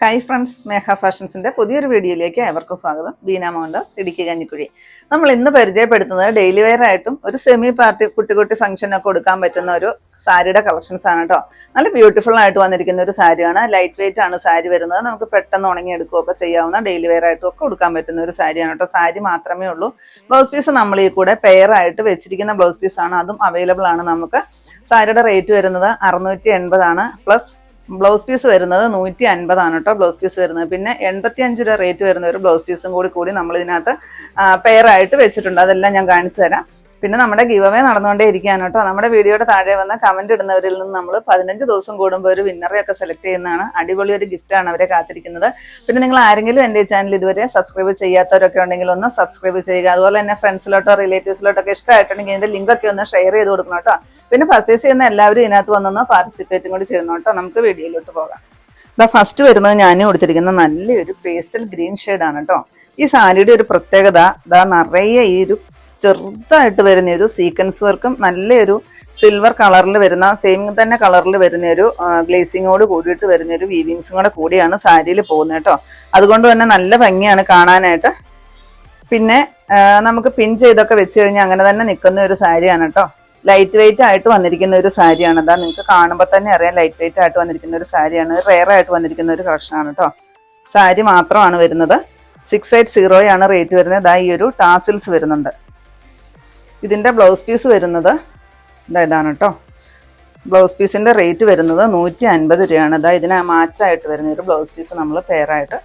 Hi friends, മേഘ ഫാഷൻസിന്റെ പുതിയൊരു വീഡിയോയിലേക്ക് ഏവർക്കും സ്വാഗതം. ബീന മോഹൻദാസ്, ഇടുക്കി കഞ്ഞിക്കുഴി. നമ്മൾ ഇന്ന് പരിചയപ്പെടുത്തുന്നത് ഡെയിലി വെയർ ആയിട്ടും ഒരു സെമി പാർട്ടി കുട്ടി ഫംഗ്ഷനൊക്കെ കൊടുക്കാൻ പറ്റുന്ന ഒരു സാരിയുടെ കളക്ഷൻസ് ആണ് കേട്ടോ. നല്ല ബ്യൂട്ടിഫുൾ ആയിട്ട് വന്നിരിക്കുന്ന ഒരു സാരിയാണ്. ലൈറ്റ് വെയിറ്റ് ആണ് സാരി വരുന്നത്. നമുക്ക് പെട്ടെന്ന് ഉണങ്ങിയെടുക്കുകയൊക്കെ ചെയ്യാവുന്ന ഡെയിലി വെയർ ആയിട്ടും ഒക്കെ കൊടുക്കാൻ പറ്റുന്ന ഒരു സാരിയാണ് കേട്ടോ. സാരി മാത്രമേ ഉള്ളൂ. ബ്ലൗസ് പീസ് നമ്മൾ ഈ കൂടെ പെയർ ആയിട്ട് വെച്ചിരിക്കുന്ന ബ്ലൗസ് പീസ് ആണ്, അതും അവൈലബിൾ ആണ് നമുക്ക്. സാരിയുടെ റേറ്റ് വരുന്നത് 680 ആണ്. പ്ലസ് ബ്ലൗസ് പീസ് വരുന്നത് 150 ആണ് കേട്ടോ. ബ്ലൗസ് പീസ് വരുന്നത് പിന്നെ 85 രൂപ റേറ്റ് വരുന്ന ഒരു ബ്ലൗസ് പീസും കൂടി നമ്മൾ ഇതിനകത്ത് പെയർ ആയിട്ട് വെച്ചിട്ടുണ്ട്. അതെല്ലാം ഞാൻ കാണിച്ചു തരാം. പിന്നെ നമ്മുടെ ഗിവ് അവേ നടന്നുകൊണ്ടേ ഇരിക്കുകയാണ് കേട്ടോ. നമ്മുടെ വീഡിയോയുടെ താഴെ വന്ന കമന്റ് ഇടുന്നവരിൽ നിന്ന് നമ്മൾ 15 ദിവസം കൂടുമ്പോൾ ഒരു വിന്നറെയൊക്കെ സെലക്ട് ചെയ്യുന്നതാണ്. അടിപൊളി ഒരു ഗിഫ്റ്റാണ് അവരെ കാത്തിരിക്കുന്നത്. പിന്നെ നിങ്ങൾ ആരെങ്കിലും എൻ്റെ ചാനൽ ഇതുവരെ സബ്സ്ക്രൈബ് ചെയ്യാത്തവരൊക്കെ ഉണ്ടെങ്കിൽ ഒന്ന് സബ്സ്ക്രൈബ് ചെയ്യുക. അതുപോലെ തന്നെ ഫ്രണ്ട്സിലോട്ടോ റിലേറ്റീവ്സിലോട്ടൊക്കെ ഇഷ്ടമായിട്ടുണ്ടെങ്കിൽ ഇതിന്റെ ലിങ്ക് ഒക്കെ ഒന്ന് ഷെയർ ചെയ്ത് കൊടുക്കണം കേട്ടോ. പിന്നെ പർച്ചേസ് ചെയ്യുന്ന എല്ലാവരും ഇതിനകത്ത് വന്നൊന്ന് പാർട്ടിസിപ്പേറ്റും കൂടി ചെയ്യണം കേട്ടോ. നമുക്ക് വീഡിയോയിലോട്ട് പോകാം. ഇതാ ഫസ്റ്റ് വരുന്നത് ഞാൻ കൊടുത്തിരിക്കുന്ന നല്ലൊരു പേസ്റ്റൽ ഗ്രീൻ ഷെയ്ഡാണ് കേട്ടോ. ഈ സാരിയുടെ ഒരു പ്രത്യേകത ഇതാ നിറയെ ഈ ഒരു ചെറുതായിട്ട് വരുന്ന ഒരു സീക്വൻസ് വർക്കും നല്ലൊരു സിൽവർ കളറിൽ വരുന്ന സെയിം തന്നെ കളറിൽ വരുന്ന ഒരു ഗ്ലേസിങ്ങോട് കൂടിയിട്ട് വരുന്ന ഒരു വീവിങ്സും കൂടിയാണ് സാരിയിൽ പോകുന്നത് കേട്ടോ. അതുകൊണ്ട് തന്നെ നല്ല ഭംഗിയാണ് കാണാനായിട്ട്. പിന്നെ നമുക്ക് പിൻ ചെയ്തൊക്കെ വെച്ച് കഴിഞ്ഞാൽ അങ്ങനെ തന്നെ നിൽക്കുന്ന ഒരു സാരിയാണ് കേട്ടോ. ലൈറ്റ് വെയിറ്റ് ആയിട്ട് വന്നിരിക്കുന്ന ഒരു സാരിയാണ്. അതാ നിങ്ങൾക്ക് കാണുമ്പോൾ തന്നെ അറിയാം, ലൈറ്റ് വെയിറ്റ് ആയിട്ട് വന്നിരിക്കുന്ന ഒരു സാരിയാണ്. റെയർ ആയിട്ട് വന്നിരിക്കുന്ന ഒരു കളക്ഷനാണ് കേട്ടോ. സാരി മാത്രമാണ് വരുന്നത്. 680 ആണ് റേറ്റ് വരുന്നത്. ഇതാ ഈ ഒരു ടാസിൽസ് വരുന്നുണ്ട്. ഇതിന്റെ ബ്ലൗസ് പീസ് വരുന്നത് ഇതാണ് കേട്ടോ. ബ്ലൗസ് പീസിന്റെ റേറ്റ് വരുന്നത് 150 രൂപയാണ്. ഇതാ ഇതിന് മാച്ചായിട്ട് വരുന്ന ഒരു ബ്ലൗസ് പീസ് നമ്മൾ പെയറായിട്ട്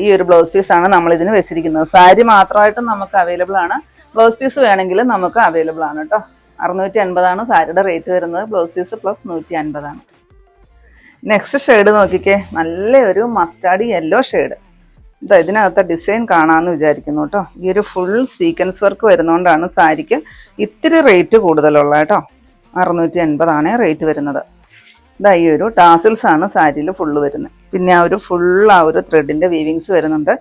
ഈ ഒരു ബ്ലൗസ് പീസാണ് നമ്മൾ ഇതിന് വെച്ചിരിക്കുന്നത്. സാരി മാത്രമായിട്ടും നമുക്ക് അവൈലബിൾ ആണ്. ബ്ലൗസ് പീസ് വേണമെങ്കിൽ നമുക്ക് അവൈലബിൾ ആണ് കേട്ടോ. 650 ആണ് സാരിയുടെ റേറ്റ് വരുന്നത്. ബ്ലൗസ് പീസ് പ്ലസ് 150 ആണ്. നെക്സ്റ്റ് ഷെയ്ഡ് നോക്കിക്കേ, നല്ലൊരു മസ്റ്റാർഡ് യെല്ലോ ഷെയ്ഡ്. ഇതിനകത്തെ ഡിസൈൻ കാണാമെന്ന് വിചാരിക്കുന്നു കേട്ടോ. ഈ ഒരു ഫുൾ സീക്വൻസ് വർക്ക് വരുന്നതുകൊണ്ടാണ് സാരിക്ക് ഇത്തിരി റേറ്റ് കൂടുതലുള്ള കേട്ടോ. 680 ആണ് റേറ്റ് വരുന്നത്. ഈ ഒരു ടാസിൽസ് ആണ് സാരിയിൽ ഫുള്ള് വരുന്നത്. പിന്നെ ആ ഒരു ഒരു ത്രെഡിന്റെ വീവിങ്സ് വരുന്നുണ്ട്.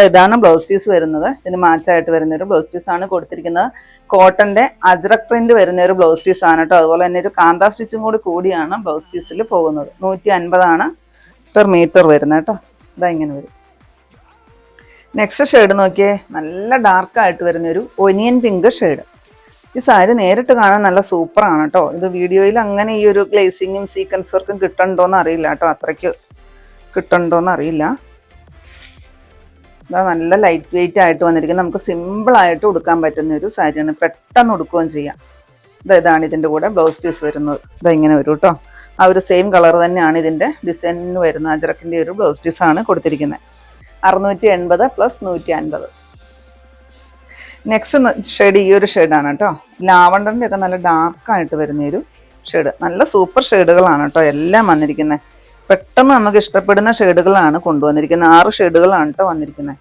ഇതാണ് ബ്ലൗസ് പീസ് വരുന്നത്. ഇതിന് മാച്ചായിട്ട് വരുന്ന ഒരു ബ്ലൗസ് പീസ് ആണ് കൊടുത്തിരിക്കുന്നത്. കോട്ടന്റെ അജ്രക് പ്രിന്റ് വരുന്ന ഒരു ബ്ലൗസ് പീസ് ആണ് കേട്ടോ. അതുപോലെ തന്നെ ഒരു കാന്താ സ്റ്റിച്ചും കൂടിയാണ് ബ്ലൗസ് പീസിൽ പോകുന്നത്. 150 ആണ് പെർ മീറ്റർ വരുന്നത് കേട്ടോ. ഇങ്ങനെ വരും. നെക്സ്റ്റ് ഷെയ്ഡ് നോക്കിയേ, നല്ല ഡാർക്കായിട്ട് വരുന്നൊരു ഒനിയൻ പിങ്ക് ഷെയ്ഡ്. ഈ സാരി നേരിട്ട് കാണാൻ നല്ല സൂപ്പറാണ് കേട്ടോ. ഇത് വീഡിയോയിൽ അങ്ങനെ ഈ ഒരു ഗ്ലേസിങ്ങും സീക്വൻസ് വർക്കും കിട്ടണ്ടോന്ന് അറിയില്ല കേട്ടോ. അത്രയ്ക്ക് കിട്ടണ്ടോന്ന് അറിയില്ല. ഇതാ നല്ല ലൈറ്റ് വെയിറ്റ് ആയിട്ട് വന്നിരിക്കുന്നത്. നമുക്ക് സിമ്പിളായിട്ട് ഉടുക്കാൻ പറ്റുന്ന ഒരു സാരിയാണ്. പെട്ടെന്ന് ഉടുക്കുകയും ചെയ്യാം. ഇതാണ് ഇതിൻ്റെ കൂടെ ബ്ലൗസ് പീസ് വരുന്നത്. ഇങ്ങനെ വരും കേട്ടോ. ആ ഒരു സെയിം കളർ തന്നെയാണ് ഇതിൻ്റെ ഡിസൈനിന് വരുന്നത്. അജറക്കിൻ്റെ ഒരു ബ്ലൗസ് പീസാണ് കൊടുത്തിരിക്കുന്നത്. 680 പ്ലസ് 150. നെക്സ്റ്റ് ഷെയ്ഡ് ഈ ഒരു ഷെയ്ഡാണ് കേട്ടോ. ലാവണ്ടറിൻ്റെ ഒക്കെ നല്ല ഡാർക്കായിട്ട് വരുന്നൊരു ഷെയ്ഡ്. നല്ല സൂപ്പർ ഷെയ്ഡുകളാണ് കേട്ടോ എല്ലാം വന്നിരിക്കുന്നത്. പെട്ടെന്ന് നമുക്ക് ഇഷ്ടപ്പെടുന്ന ഷെയ്ഡുകളാണ് കൊണ്ടുവന്നിരിക്കുന്നത്. 6 ഷെയ്ഡുകളാണ് കേട്ടോ വന്നിരിക്കുന്നത്.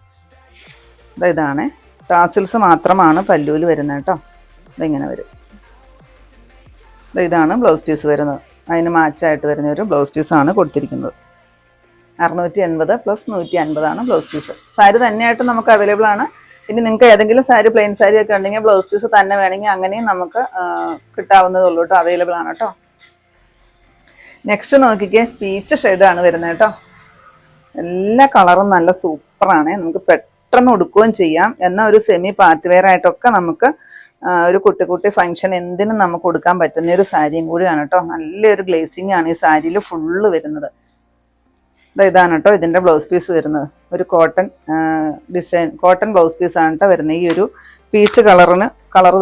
ഇതാണ് ടാസിൽസ് മാത്രമാണ് പല്ലൂല് വരുന്നത് കേട്ടോ. ഇതിങ്ങനെ വരും. ഇതാണ് ബ്ലൗസ് പീസ് വരുന്നത്. അതിന് മാച്ചായിട്ട് വരുന്ന ഒരു ബ്ലൗസ് പീസാണ് കൊടുത്തിരിക്കുന്നത്. 680 പ്ലസ് 150 ആണ് ബ്ലൗസ് പീസ്. സാരി തന്നെയായിട്ട് നമുക്ക് അവൈലബിൾ ആണ്. ഇനി നിങ്ങൾക്ക് ഏതെങ്കിലും സാരി പ്ലെയിൻ സാരി ഒക്കെ ഉണ്ടെങ്കിൽ ബ്ലൗസ് പീസ് തന്നെ വേണമെങ്കിൽ അങ്ങനെയും നമുക്ക് കിട്ടാവുന്നതേ ഉള്ളൂ കേട്ടോ. അവൈലബിൾ ആണ് കേട്ടോ. നെക്സ്റ്റ് നോക്കിക്കേ, പീച്ച് ഷെയ്ഡാണ് വരുന്നത് കേട്ടോ. എല്ലാ കളറും നല്ല സൂപ്പറാണ്. നമുക്ക് പെട്ടെന്ന് ഉടുക്കുകയും ചെയ്യാം. എന്നാൽ ഒരു സെമി പാർട്ടി വെയർ ആയിട്ടൊക്കെ നമുക്ക് ഒരു കുട്ടി ഫംഗ്ഷൻ എന്തിനും നമുക്ക് കൊടുക്കാൻ പറ്റുന്ന ഒരു സാരിയും കൂടിയാണ് കേട്ടോ. നല്ലൊരു ഗ്ലേസിംഗ് ആണ് ഈ സാരിയിൽ ഫുള്ള് വരുന്നത്. ഇതാണ് കേട്ടോ ഇതിൻ്റെ ബ്ലൗസ് പീസ് വരുന്നത്. ഒരു കോട്ടൺ ബ്ലൗസ് പീസാണ് കേട്ടോ വരുന്നത്. ഈ ഒരു പീച്ച് കളർ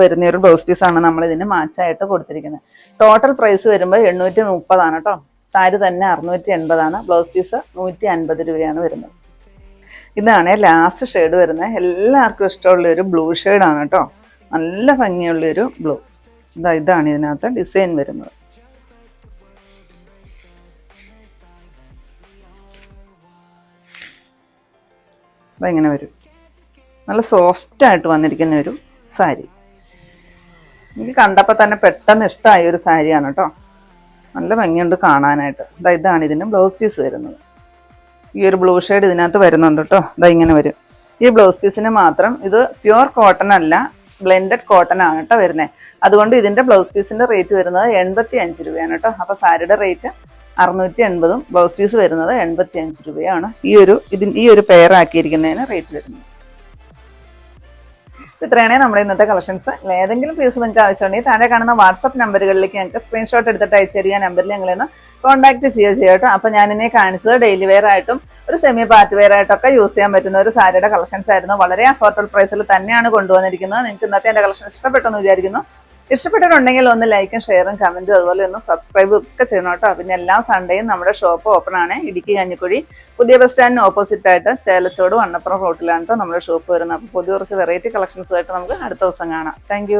വരുന്ന ഒരു ബ്ലൗസ് പീസാണ് നമ്മൾ ഇതിന് മാച്ചായിട്ട് കൊടുത്തിരിക്കുന്നത്. ടോട്ടൽ പ്രൈസ് വരുമ്പോൾ 830 ആണ് കേട്ടോ. സാരി തന്നെ 680 ആണ്. ബ്ലൗസ് പീസ് 150 രൂപയാണ് വരുന്നത്. ഇതാണ് ലാസ്റ്റ് ഷെയ്ഡ് വരുന്നത്. എല്ലാവർക്കും ഇഷ്ടമുള്ളൊരു ബ്ലൂ ഷെയ്ഡാണ് കേട്ടോ. നല്ല ഭംഗിയുള്ളൊരു ബ്ലൂ. ഇതാണ് ഇതിനകത്ത് ഡിസൈൻ വരുന്നത്. ഇങ്ങനെ വരും. നല്ല സോഫ്റ്റ് ആയിട്ട് വന്നിരിക്കുന്ന ഒരു സാരി. എനിക്ക് കണ്ടപ്പോൾ തന്നെ പെട്ടെന്ന് ഇഷ്ടമായ ഒരു സാരിയാണ് കേട്ടോ. നല്ല ഭംഗിയുണ്ട് കാണാനായിട്ട്. ഇതാണ് ഇതിന് ബ്ലൗസ് പീസ് വരുന്നത്. ഈ ഒരു ബ്ലൂ ഷെയ്ഡ് ഇതിനകത്ത് വരുന്നുണ്ട് കേട്ടോ. ഇങ്ങനെ വരും. ഈ ബ്ലൗസ് പീസിന് മാത്രം ഇത് പ്യുവർ കോട്ടൺ അല്ല, ബ്ലെൻഡഡ് കോട്ടൺ ആണ് കേട്ടോ വരുന്നത്. അതുകൊണ്ട് ഇതിൻ്റെ ബ്ലൗസ് പീസിൻ്റെ റേറ്റ് വരുന്നത് 85 രൂപയാണ് കേട്ടോ. അപ്പോൾ സാരിയുടെ റേറ്റ് 680, ബ്ലൗസ് പീസ് വരുന്നത് 85 രൂപയാണ് ഈ ഒരു പെയർ ആക്കിയിരിക്കുന്നതിന് റേറ്റ് വരുന്നത്. ഇത്രയാണേ നമ്മുടെ ഇന്നത്തെ കളക്ഷൻസ്. ഏതെങ്കിലും പീസ് നിങ്ങൾക്ക് ആവശ്യമുണ്ടെങ്കിൽ താഴെ കാണുന്ന വാട്സപ്പ് നമ്പറുകളിലേക്ക് ഞങ്ങൾക്ക് സ്ക്രീൻഷോട്ട് എടുത്തിട്ട് അയച്ചു തരിക. നമ്പറിൽ ഞങ്ങളെന്ന് കോൺടാക്ട് ചെയ്യുക കേട്ടോ. അപ്പൊ ഞാനിന്നെ കാണിച്ചത് ഡെയിലി വെയർ ആയിട്ടും ഒരു സെമി പാർട്ടി വെയർ ആയിട്ടൊക്കെ യൂസ് ചെയ്യാൻ പറ്റുന്ന ഒരു സാരിയുടെ കളക്ഷൻസ് ആയിരുന്നു. വളരെ അഫോർഡബിൾ പ്രൈസിൽ തന്നെയാണ് കൊണ്ടുവന്നിരിക്കുന്നത്. നിങ്ങൾക്ക് ഇന്നത്തെ എന്റെ കളക്ഷൻ ഇഷ്ടപ്പെട്ടെന്ന് വിചാരിക്കുന്നു. ഇഷ്ടപ്പെട്ടിട്ടുണ്ടെങ്കിൽ ഒന്ന് ലൈക്കും ഷെയറും കമന്റും അതുപോലെ ഒന്ന് സബ്സ്ക്രൈബും ഒക്കെ ചെയ്യണം കേട്ടോ. പിന്നെ എല്ലാ സൺഡേയും നമ്മുടെ ഷോപ്പ് ഓപ്പൺ ആണ്. ഇടുക്കി കഞ്ഞിക്കുഴി പുതിയ ബസ് സ്റ്റാൻഡിന് ഓപ്പോസിറ്റ് ആയിട്ട് ചേലച്ചോട് വണ്ണപ്പുറം റോട്ടിലാണ് കേട്ടോ നമ്മുടെ ഷോപ്പ് വരുന്നത്. അപ്പോൾ പുതിയ കുറച്ച് വെറൈറ്റി കളക്ഷൻസുമായിട്ട് നമുക്ക് അടുത്ത ദിവസം കാണാം. താങ്ക്